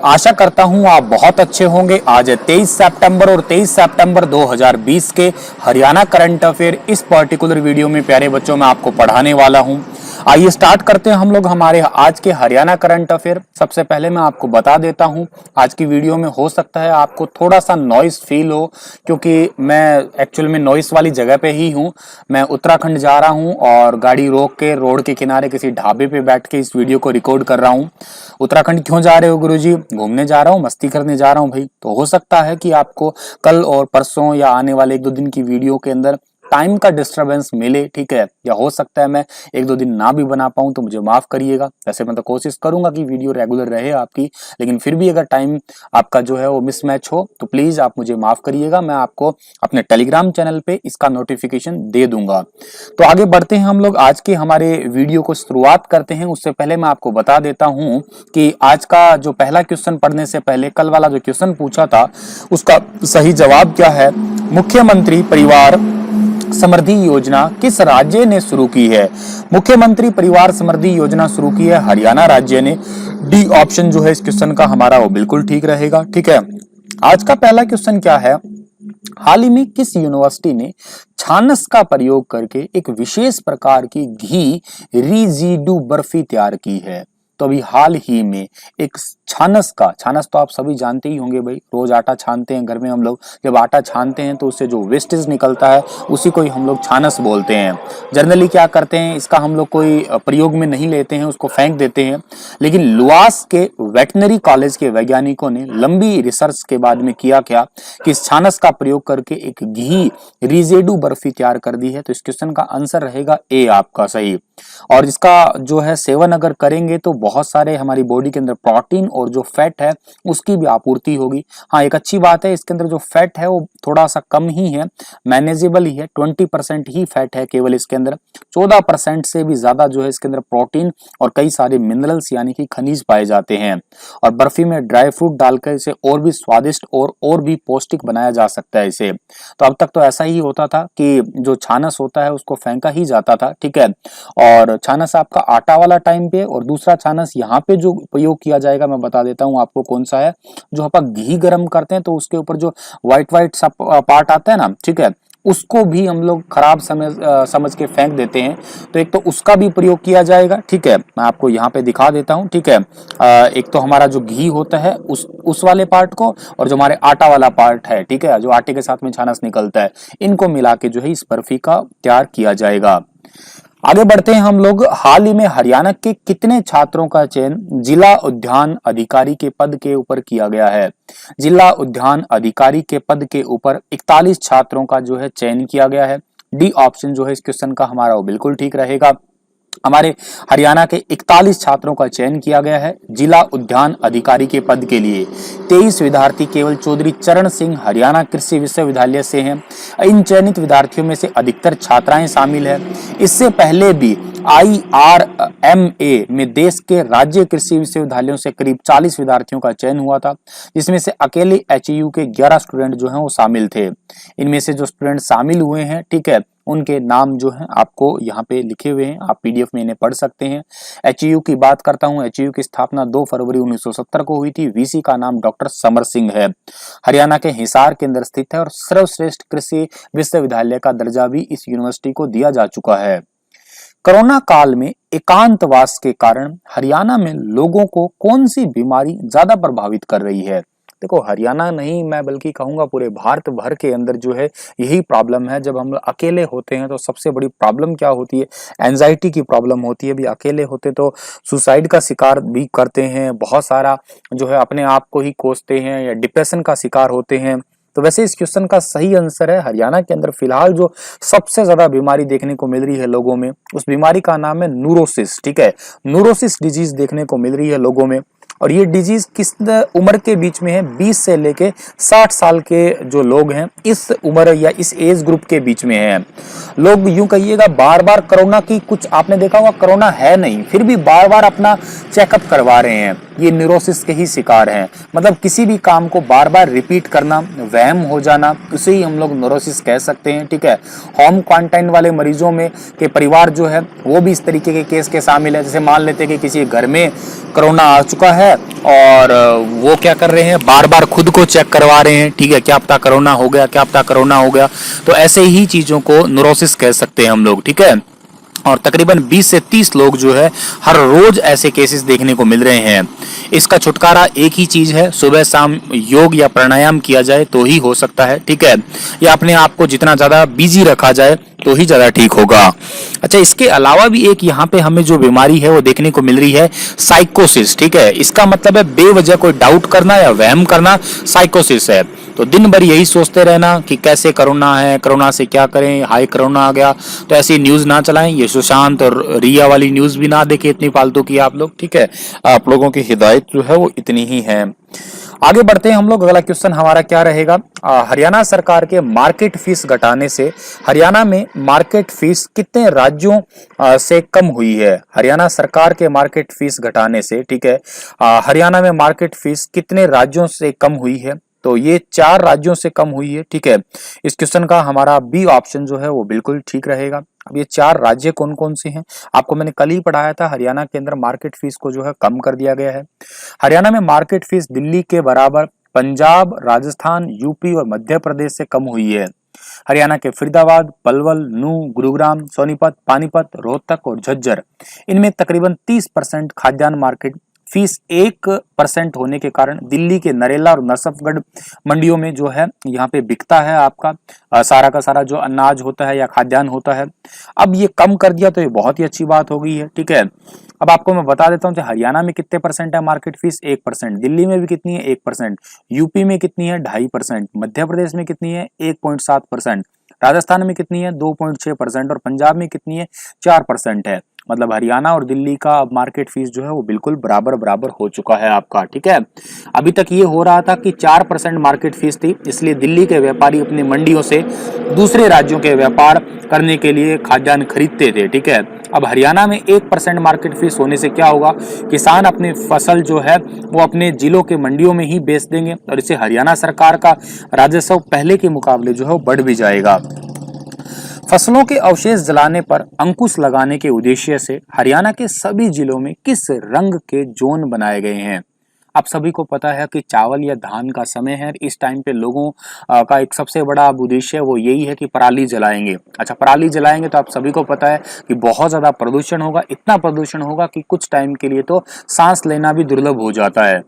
आशा करता हूं आप बहुत अच्छे होंगे। आज है 23 सितंबर और 23 सितंबर 2020 के हरियाणा करंट अफेयर इस पर्टिकुलर वीडियो में प्यारे बच्चों मैं आपको पढ़ाने वाला हूं। आइए स्टार्ट करते हैं हम लोग हमारे आज के हरियाणा करंट अफेयर। सबसे पहले मैं आपको बता देता हूं आज की वीडियो में हो सकता है आपको थोड़ा सा नॉइस फील हो, क्योंकि मैं एक्चुअल में नॉइस वाली जगह पे ही हूं। मैं उत्तराखंड जा रहा हूं और गाड़ी रोक के रोड के किनारे किसी ढाबे पे बैठ के इस वीडियो को रिकॉर्ड कर रहा हूं। उत्तराखंड क्यों जा रहे हो गुरुजी? घूमने जा रहा हूँ, मस्ती करने जा रहा हूँ भाई। तो हो सकता है कि आपको कल और परसों या आने वाले 1-2 दिन की वीडियो के अंदर टाइम का डिस्टरबेंस मिले, ठीक है, या हो सकता है मैं 1-2 दिन ना भी बना पाऊं, तो मुझे माफ करिएगा। वैसे मैं तो कोशिश करूंगा कि वीडियो रेगुलर रहे आपकी, लेकिन फिर भी अगर टाइम आपका जो है वो मिसमैच हो तो प्लीज आप मुझे माफ करिएगा। मैं आपको अपने टेलीग्राम चैनल पे इसका नोटिफिकेशन दे दूंगा। तो आगे बढ़ते हैं हम लोग, आज के हमारे वीडियो को शुरुआत करते हैं। उससे पहले मैं आपको बता देता हूं कि आज का जो पहला क्वेश्चन पढ़ने से पहले कल वाला जो क्वेश्चन पूछा था उसका सही जवाब क्या है। मुख्यमंत्री परिवार समृद्धि योजना किस राज्य ने शुरू की है? मुख्यमंत्री परिवार समृद्धि योजना शुरू की है हरियाणा राज्य ने। डी ऑप्शन जो है इस क्वेश्चन का हमारा वो बिल्कुल ठीक रहेगा, ठीक है। आज का पहला क्वेश्चन क्या है? हाल ही में किस यूनिवर्सिटी ने छानस का प्रयोग करके एक विशेष प्रकार की घी रिजिडू बर्फी तैयार की है? तो अभी हाल ही में एक छानस तो आप सभी जानते ही होंगे भाई। रोज आटा छानते हैं घर में हम लोग, जब आटा छानते हैं तो उससे जो वेस्टेज निकलता है उसी को ही हम लोग छानस बोलते हैं। जनरली क्या करते हैं, इसका हम लोग कोई प्रयोग में नहीं लेते हैं, उसको फेंक देते हैं। लेकिन लुआस के वेटनरी कॉलेज के वैज्ञानिकों ने लंबी रिसर्च के बाद में किया क्या कि इस छानस का प्रयोग करके एक घी रिजेडू बर्फी तैयार कर दी है। तो इस क्वेश्चन का आंसर रहेगा ए आपका सही। और इसका जो है सेवन अगर करेंगे तो बहुत सारे हमारी बॉडी के अंदर प्रोटीन और जो फैट है उसकी भी आपूर्ति होगी। हाँ, एक अच्छी बात है, इसके अंदर जो फैट है वो थोड़ा सा कम ही है, मैनेजेबल ही है। 20% ही फैट है केवल इसके अंदर। 14% से भी ज्यादा जो है इसके अंदर प्रोटीन और कई सारे मिनरल्स यानी कि खनिज पाए जाते हैं। और बर्फी में ड्राई फ्रूट डालकर इसे और भी स्वादिष्ट और भी पौष्टिक बनाया जा सकता है इसे। तो अब तक तो ऐसा ही होता था कि जो छानस होता है उसको फेंका ही जाता था, ठीक है। और छानस आपका आटा वाला टाइम पे, और दूसरा छानस यहाँ पे जो प्रयोग किया जाएगा मैं बता देता हूँ आपको कौन सा है। जो अपन घी गर्म करते हैं तो उसके ऊपर जो व्हाइट सा पार्ट आता है ना, ठीक है, उसको भी हम लोग खराब समझ के फेंक देते हैं। तो एक तो उसका भी प्रयोग किया जाएगा, ठीक है। मैं आपको यहाँ पे दिखा देता हूँ, ठीक है। एक तो हमारा जो घी होता है उस वाले पार्ट को, और जो हमारे आटा वाला पार्ट है, ठीक है, जो आटे के साथ में छानस निकलता है, इनको मिला के जो है इस बर्फी का तैयार किया जाएगा। आगे बढ़ते हैं हम लोग। हाल ही में हरियाणा के कितने छात्रों का चयन जिला उद्यान अधिकारी के पद के ऊपर किया गया है? जिला उद्यान अधिकारी के पद के ऊपर 41 छात्रों का जो है चयन किया गया है। डी ऑप्शन जो है इस क्वेश्चन का हमारा वो बिल्कुल ठीक रहेगा। हमारे हरियाणा के 41 छात्रों का चयन किया गया है जिला उद्यान अधिकारी के पद के लिए। 23 विद्यार्थी केवल चौधरी चरण सिंह हरियाणा कृषि विश्वविद्यालय से हैं। इन चयनित विद्यार्थियों में से अधिकतर छात्राएं शामिल है। इससे पहले भी IRMA में देश के राज्य कृषि विश्वविद्यालयों से करीब 40 विद्यार्थियों का चयन हुआ था, जिसमें से अकेले HU के 11 स्टूडेंट जो हैं वो शामिल थे। इनमें से जो स्टूडेंट शामिल हुए हैं, ठीक है, उनके नाम जो हैं आपको यहाँ पे लिखे हुए हैं, आप PDF में इन्हें पढ़ सकते हैं। HU की बात करता हूँ। HU की स्थापना 2 फरवरी 1970 को हुई थी। VC का नाम डॉक्टर समर सिंह है। हरियाणा के हिसार के अंदर स्थित है और सर्वश्रेष्ठ कृषि विश्वविद्यालय का दर्जा भी इस यूनिवर्सिटी को दिया जा चुका है। कोरोना काल में एकांतवास के कारण हरियाणा में लोगों को कौन सी बीमारी ज्यादा प्रभावित कर रही है? देखो, हरियाणा नहीं मैं बल्कि कहूंगा पूरे भारत भर के अंदर जो है यही प्रॉब्लम है। जब हम अकेले होते हैं तो सबसे बड़ी प्रॉब्लम क्या होती है? एंजाइटी की प्रॉब्लम होती है। अभी अकेले होते तो सुसाइड का शिकार भी करते हैं, बहुत सारा जो है अपने आप को ही कोसते हैं या डिप्रेशन का शिकार होते हैं। तो वैसे इस क्वेश्चन का सही आंसर है हरियाणा के अंदर फिलहाल जो सबसे ज्यादा बीमारी देखने को मिल रही है लोगों में, उस बीमारी का नाम है न्यूरोसिस, ठीक है। न्यूरोसिस डिजीज देखने को मिल रही है लोगों में। और ये डिजीज किस उम्र के बीच में है? 20 से लेके 60 साल के जो लोग हैं इस उम्र या इस एज ग्रुप के बीच में है। लोग यूं कहिएगा बार बार कोरोना की, कुछ आपने देखा होगा कोरोना है नहीं, फिर भी बार बार अपना चेकअप करवा रहे हैं। ये न्यूरोसिस के ही शिकार हैं। मतलब किसी भी काम को बार बार रिपीट करना, वहम हो जाना, उसे ही हम लोग न्यूरोसिस कह सकते हैं। ठीक है, होम क्वारंटाइन वाले मरीजों में के परिवार जो है वो भी इस तरीके के केस के शामिल है। जैसे मान लेते हैं कि किसी घर में कोरोना आ चुका है और वो क्या कर रहे हैं, बार बार खुद को चेक करवा रहे हैं। ठीक है, क्या पता कोरोना हो गया, क्या पता कोरोना हो गया। तो ऐसे ही चीजों को न्यूरोसिस कह सकते हैं हम लोग। ठीक है, और तकरीबन 20 से 30 लोग जो है हर रोज ऐसे केसेस देखने को मिल रहे हैं। इसका छुटकारा एक ही चीज है, सुबह शाम योग या प्राणायाम किया जाए तो ही हो सकता है। ठीक है, या अपने आप को जितना ज्यादा बिजी रखा जाए तो ही ज्यादा ठीक होगा। अच्छा, इसके अलावा भी एक यहाँ पे हमें जो बीमारी है वो देखने को मिल रही है, साइकोसिस। ठीक है, इसका मतलब है बेवजह कोई डाउट करना या वहम करना, साइकोसिस है। तो दिन भर यही सोचते रहना कि कैसे कोरोना है, कोरोना से क्या करें, हाय कोरोना आ गया। तो ऐसी न्यूज ना चलाएं, ये सुशांत और रिया वाली न्यूज भी ना देखें इतनी फालतू की आप लोग। ठीक है, आप लोगों की हिदायत जो है वो इतनी ही है। आगे बढ़ते हैं हम लोग। अगला क्वेश्चन हमारा क्या रहेगा, हरियाणा सरकार के मार्केट फीस घटाने से हरियाणा में मार्केट फीस कितने राज्यों से कम हुई है। हरियाणा सरकार के मार्केट फीस घटाने से, ठीक है, हरियाणा में मार्केट फीस कितने राज्यों से कम हुई है। तो ये 4 राज्यों से कम हुई है। ठीक है, इस क्वेश्चन का हमारा बी ऑप्शन जो है वो बिल्कुल ठीक रहेगा। अब ये 4 राज्य कौन कौन से हैं, आपको मैंने कल ही पढ़ाया था। हरियाणा के अंदर मार्केट फीस को जो है कम कर दिया गया है। हरियाणा में मार्केट फीस दिल्ली के बराबर पंजाब, राजस्थान, यूपी और मध्य प्रदेश से कम हुई है। हरियाणा के फरीदाबाद, पलवल, नूंह, गुरुग्राम, सोनीपत, पानीपत, रोहतक और झज्जर, इनमें तकरीबन 30% खाद्यान्न मार्केट फीस 1% होने के कारण दिल्ली के नरेला और नसफगढ़ मंडियों में जो है यहाँ पे बिकता है आपका सारा का सारा जो अनाज होता है या खाद्यान्न होता है। अब ये कम कर दिया तो ये बहुत ही अच्छी बात हो गई है। ठीक है, अब आपको मैं बता देता हूँ कि हरियाणा में कितने परसेंट है मार्केट फीस, 1%। दिल्ली में भी कितनी है, 1%। यूपी में कितनी है, 2.5%। मध्य प्रदेश में कितनी है, 1.7%। राजस्थान में कितनी है, 2.6%। और पंजाब में कितनी है, 4% है। मतलब हरियाणा और दिल्ली का अब मार्केट फीस जो है वो बिल्कुल बराबर बराबर हो चुका है आपका। ठीक है, अभी तक ये हो रहा था कि 4% मार्केट फीस थी, इसलिए दिल्ली के व्यापारी अपनी मंडियों से दूसरे राज्यों के व्यापार करने के लिए खाद्यान्न खरीदते थे। ठीक है, अब हरियाणा में 1% मार्केट फीस होने से क्या होगा, किसान अपनी फसल जो है वो अपने जिलों के मंडियों में ही बेच देंगे और इससे हरियाणा सरकार का राजस्व पहले के मुकाबले जो है वो बढ़ भी जाएगा। फसलों के अवशेष जलाने पर अंकुश लगाने के उद्देश्य से हरियाणा के सभी जिलों में किस रंग के जोन बनाए गए हैं। आप सभी को पता है कि चावल या धान का समय है, इस टाइम पे लोगों का एक सबसे बड़ा उद्देश्य वो यही है कि पराली जलाएंगे। अच्छा, पराली जलाएंगे तो आप सभी को पता है कि बहुत ज्यादा प्रदूषण होगा, इतना प्रदूषण होगा कि कुछ टाइम के लिए तो सांस लेना भी दुर्लभ हो जाता है।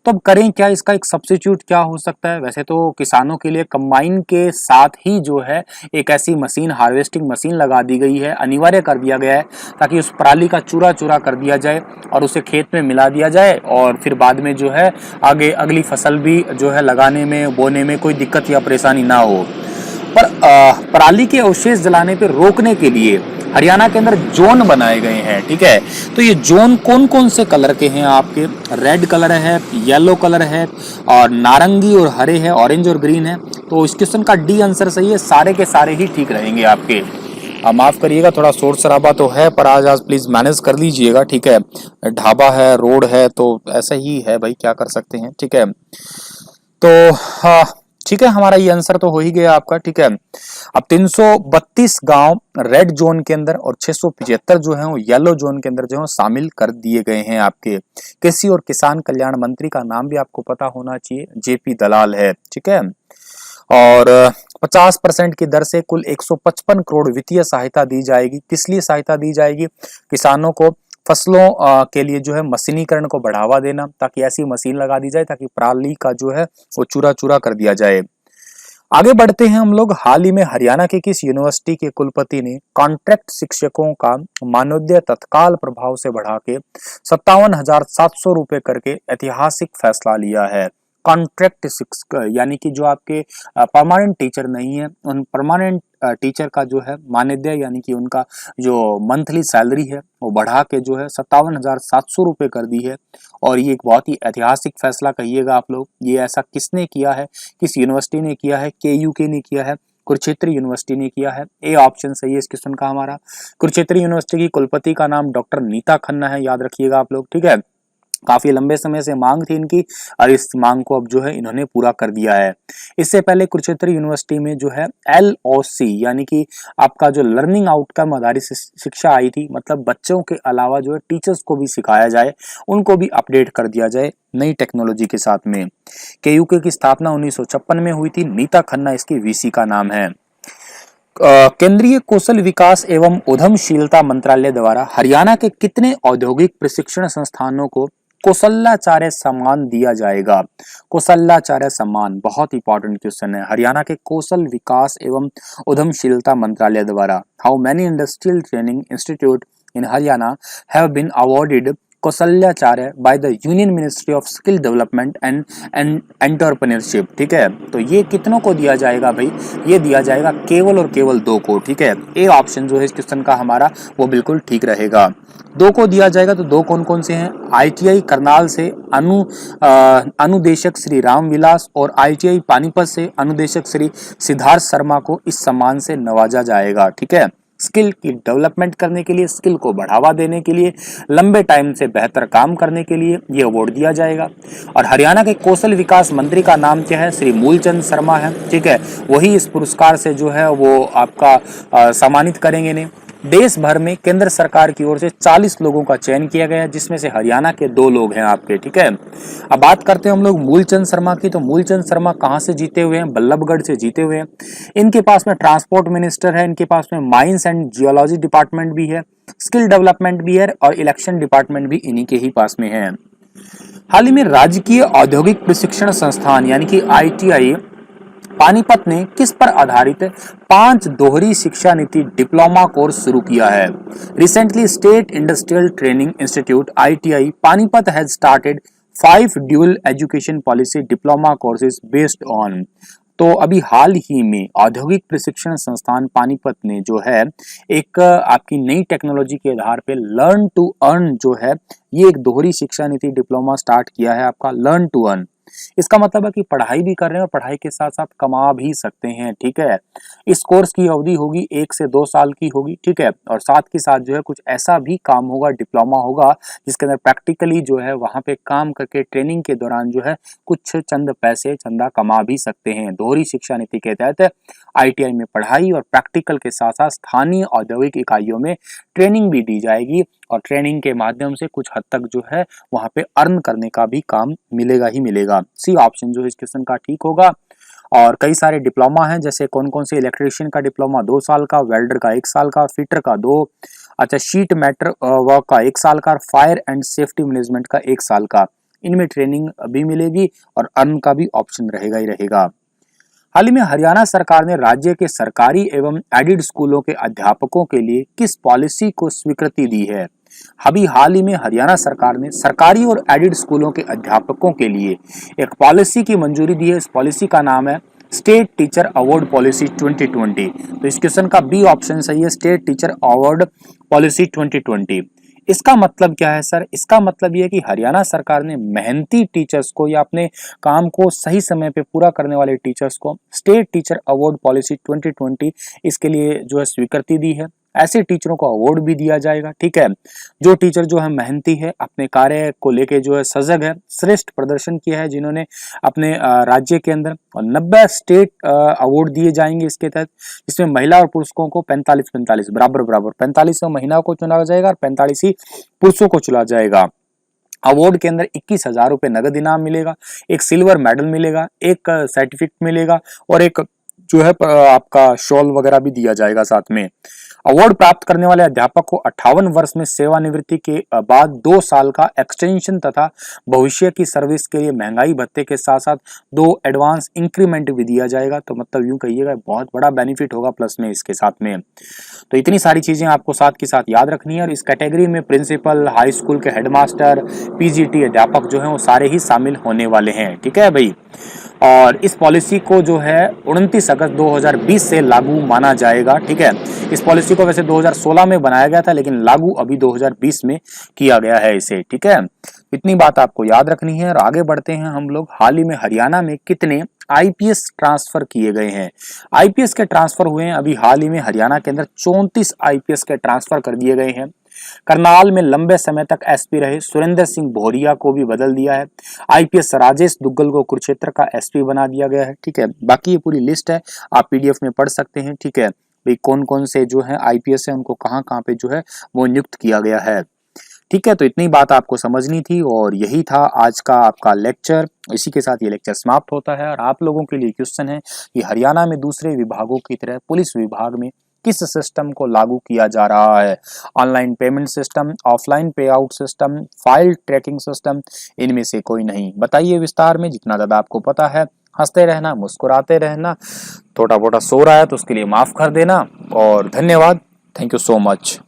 तो अब करें क्या, इसका एक सब्स्टिट्यूट क्या हो सकता है। वैसे तो किसानों के लिए कंबाइन के साथ ही जो है एक ऐसी मशीन, हार्वेस्टिंग मशीन लगा दी गई है, अनिवार्य कर दिया गया है ताकि उस पराली का चूरा चूरा कर दिया जाए और उसे खेत में मिला दिया जाए और फिर बाद में जो है आगे अगली फसल भी जो है लगाने में, बोने में कोई दिक्कत या परेशानी ना हो। पर पराली के अवशेष जलाने पर रोकने के लिए हरियाणा के अंदर जोन बनाए गए हैं। ठीक है, तो ये जोन कौन कौन से कलर के हैं आपके, रेड कलर है, येलो कलर है और नारंगी और हरे है, ऑरेंज और ग्रीन है। तो इस क्वेश्चन का डी आंसर सही है, सारे के सारे ही ठीक रहेंगे आपके। माफ करिएगा, थोड़ा शोर शराबा तो है पर आज प्लीज मैनेज कर लीजिएगा। ठीक है, ढाबा है, रोड है, तो ऐसा ही है भाई, क्या कर सकते हैं। ठीक है, तो हाँ ठीक है, हमारा ये आंसर तो हो ही गया आपका। ठीक है, अब 332 गांव रेड जोन के अंदर और 675 जो है वो येलो जोन के अंदर जो है शामिल कर दिए गए हैं आपके। कृषि और किसान कल्याण मंत्री का नाम भी आपको पता होना चाहिए, जेपी दलाल है। ठीक है, और 50% की दर से कुल 155 करोड़ वित्तीय सहायता दी जाएगी। किस लिए सहायता दी जाएगी, किसानों को फसलों के लिए जो है मशीनीकरण को बढ़ावा देना, ताकि ऐसी मशीन लगा दी जाए ताकि पराली का जो है वो चूरा चूरा कर दिया जाए। आगे बढ़ते हैं हम लोग। हाल ही में हरियाणा के किस यूनिवर्सिटी के कुलपति ने कॉन्ट्रैक्ट शिक्षकों का मानदेय तत्काल प्रभाव से बढ़ा के 57,700 रुपए करके ऐतिहासिक फैसला लिया है। कॉन्ट्रैक्ट शिक्षक यानी कि जो आपके परमानेंट टीचर नहीं है, उन परमानेंट टीचर का जो है मानदेय यानी कि उनका जो मंथली सैलरी है वो बढ़ा के जो है 57,700 रुपए कर दी है। और ये एक बहुत ही ऐतिहासिक फैसला कहिएगा आप लोग। ये ऐसा किसने किया है, किस यूनिवर्सिटी ने किया है, KUK ने किया है, कुरुक्षेत्र यूनिवर्सिटी ने किया है। ए ऑप्शन सही है इस क्वेश्चन का हमारा। कुरुक्षेत्र यूनिवर्सिटी की कुलपति का नाम डॉक्टर नीता खन्ना है, याद रखिएगा आप लोग। ठीक है, काफी लंबे समय से मांग थी इनकी और इस मांग को अब जो है इन्होंने पूरा कर दिया है। इससे पहले कुरुक्षेत्र यूनिवर्सिटी में जो है LOC यानी कि आपका जो लर्निंग आउटकम आधारित शिक्षा आई थी, मतलब बच्चों के अलावा जो है टीचर्स को भी सिखाया जाए, उनको भी अपडेट कर दिया जाए नई टेक्नोलॉजी के साथ में। KUK की स्थापना 1956 में हुई थी। नीता खन्ना इसकी VC का नाम है। केंद्रीय कौशल विकास एवं उद्यमशीलता मंत्रालय द्वारा हरियाणा के कितने औद्योगिक प्रशिक्षण संस्थानों को कौशल्याचार्य सम्मान दिया जाएगा? कौशल्याचार्य सम्मान बहुत इंपॉर्टेंट क्वेश्चन है। हरियाणा के कौशल विकास एवं उद्यमशीलता मंत्रालय द्वारा how many industrial training institute in Haryana have been awarded Kaushalyacharya by the union ministry of skill development and entrepreneurship. ठीक है, तो ये कितनों को दिया जाएगा भाई? ये दिया जाएगा केवल और केवल 2 को। ठीक है, ए ऑप्शन जो है इस क्वेश्चन का हमारा वो बिल्कुल ठीक रहेगा। 2 को दिया जाएगा। तो 2 कौन कौन से हैं? ITI करनाल से अनुदेशक श्री रामविलास और ITI पानीपत से अनुदेशक श्री सिद्धार्थ शर्मा को इस सम्मान से नवाजा जाएगा। ठीक है, स्किल की डेवलपमेंट करने के लिए, स्किल को बढ़ावा देने के लिए, लंबे टाइम से बेहतर काम करने के लिए ये अवार्ड दिया जाएगा। और हरियाणा के कौशल विकास मंत्री का नाम क्या है? श्री मूलचंद शर्मा है। ठीक है, वही इस पुरस्कार से जो है वो आपका सम्मानित करेंगे इन्हें। देश भर में केंद्र सरकार की ओर से 40 लोगों का चयन किया गया है, जिसमें से हरियाणा के 2 लोग हैं आपके। ठीक है, अब बात करते हैं हम लोग मूलचंद शर्मा की। तो मूलचंद शर्मा कहां से जीते हुए हैं? बल्लभगढ़ से जीते हुए हैं। इनके पास में ट्रांसपोर्ट मिनिस्टर है, इनके पास में माइंस एंड जियोलॉजी डिपार्टमेंट भी है, स्किल डेवलपमेंट भी है और इलेक्शन डिपार्टमेंट भी इन्हीं के ही पास में है। हाल ही में राजकीय औद्योगिक प्रशिक्षण संस्थान यानी कि ITI पानीपत ने किस पर आधारित 5 दोहरी शिक्षा नीति डिप्लोमा कोर्स शुरू किया है? Recently state industrial training institute ITI Panipat has started 5 dual education policy diploma courses based on. तो अभी हाल ही में औद्योगिक प्रशिक्षण संस्थान पानीपत ने जो है एक आपकी नई टेक्नोलॉजी के आधार पे लर्न टू अर्न जो है ये एक दोहरी शिक्षा नीति डिप्लोमा स्टार्ट किया है आपका लर्न टू अर्न। इसका मतलब है कि पढ़ाई भी कर रहे हैं और पढ़ाई के साथ साथ कमा भी सकते हैं। ठीक है, इस कोर्स की अवधि होगी 1 से 2 साल की होगी। ठीक है, और साथ के साथ जो है कुछ ऐसा भी काम होगा, डिप्लोमा होगा, जिसके अंदर प्रैक्टिकली जो है वहां पे काम करके ट्रेनिंग के दौरान जो है कुछ चंद पैसे चंदा कमा भी सकते हैं। दोहरी शिक्षा नीति के तहत ITI में पढ़ाई और प्रैक्टिकल के साथ साथ स्थानीय औद्योगिक इकाइयों में ट्रेनिंग भी दी जाएगी और ट्रेनिंग के माध्यम से कुछ हद तक जो है वहां पे अर्न करने का भी काम मिलेगा ही मिलेगा। सी ऑप्शन जो है इस क्वेश्चन का ठीक होगा। और कई सारे डिप्लोमा हैं, जैसे कौन कौन से? इलेक्ट्रीशियन का डिप्लोमा 2 साल का, वेल्डर का 1 साल का, फिटर का 2, अच्छा शीट मेटल वर्क का 1 साल का, फायर एंड सेफ्टी मैनेजमेंट का 1 साल का। इनमें ट्रेनिंग भी मिलेगी और अर्न का भी ऑप्शन रहेगा ही रहेगा। हाल ही में हरियाणा सरकार ने राज्य के सरकारी एवं एडिड स्कूलों के अध्यापकों के लिए किस पॉलिसी को स्वीकृति दी है? अभी हाल ही में हरियाणा सरकार ने सरकारी और एडिड स्कूलों के अध्यापकों के लिए एक पॉलिसी की मंजूरी दी है। इस पॉलिसी का नाम है स्टेट टीचर अवार्ड पॉलिसी 2020। तो इस क्वेश्चन का बी ऑप्शन सही है, स्टेट टीचर अवार्ड पॉलिसी 2020। इसका मतलब क्या है सर? इसका मतलब ये है कि हरियाणा सरकार ने मेहनती टीचर्स को या अपने काम को सही समय पे पूरा करने वाले टीचर्स को स्टेट टीचर अवार्ड पॉलिसी 2020 इसके लिए जो है स्वीकृति दी है। ऐसे टीचरों को अवार्ड भी दिया जाएगा। ठीक है, जो टीचर जो है मेहनती है, अपने कार्य को लेके जो है सजग है, श्रेष्ठ प्रदर्शन किया है, जिन्होंने अपने राज्य के अंदर 90 स्टेट अवार्ड दिए जाएंगे इसके तहत, जिसमें महिला और पुरुषों को 45-45 बराबर 45 महिलाओं को चुना जाएगा और 45 ही पुरुषों को चुना जाएगा। अवार्ड के अंदर 21,000 रुपए नगद इनाम मिलेगा, एक सिल्वर मेडल मिलेगा, एक सर्टिफिकेट मिलेगा और एक जो है आपका शॉल वगैरह भी दिया जाएगा साथ में। अवार्ड प्राप्त करने वाले अध्यापक को 58 वर्ष में सेवानिवृत्ति के बाद 2 साल का एक्सटेंशन तथा भविष्य की सर्विस के लिए महंगाई भत्ते के साथ साथ 2 एडवांस इंक्रीमेंट भी दिया जाएगा। तो मतलब यूं कहिएगा बहुत बड़ा बेनिफिट होगा प्लस में इसके साथ में। तो इतनी सारी चीजें आपको साथ के साथ याद रखनी है और इस कैटेगरी में प्रिंसिपल, हाई स्कूल के हेडमास्टर, PGT अध्यापक जो है वो सारे ही शामिल होने वाले हैं। ठीक है भाई, और इस पॉलिसी को जो है 29 अगस्त 2020 से लागू माना जाएगा। ठीक है, इस पॉलिसी को वैसे 2016 में बनाया गया था, लेकिन लागू अभी 2020 में किया गया है इसे। ठीक है, इतनी बात आपको याद रखनी है और आगे बढ़ते हैं हम लोग। हाल ही में हरियाणा में कितने IPS ट्रांसफर किए गए हैं? IPS के ट्रांसफर हुए हैं अभी हाल ही में हरियाणा के अंदर 34 IPS के ट्रांसफर कर दिए गए हैं। करनाल में लंबे समय तक एसपी रहे सुरेंद्र सिंह भौरिया को भी बदल दिया है। आईपीएस राजेश दुग्गल को कुरुक्षेत्र का एसपी बना दिया गया है। ठीक है, बाकी ये पूरी लिस्ट है, आप पीडीएफ में पढ़ सकते हैं। ठीक है भाई, कौन कौन से जो है आईपीएस है उनको कहाँ कहाँ पे जो है वो नियुक्त किया गया है। ठीक है, तो इतनी बात आपको समझनी थी और यही था आज का आपका लेक्चर। इसी के साथ ये लेक्चर समाप्त होता है और आप लोगों के लिए क्वेश्चन है कि हरियाणा में दूसरे विभागों की तरह पुलिस विभाग में किस सिस्टम को लागू किया जा रहा है। ऑनलाइन पेमेंट सिस्टम, ऑफलाइन पे out system, file tracking system, इनमें से कोई नहीं। बताइए विस्तार में, जितना ज्यादा आपको पता है। हंसते रहना, मुस्कुराते रहना। थोड़ा मोटा सो रहा है तो उसके लिए माफ कर देना और धन्यवाद। Thank you so much.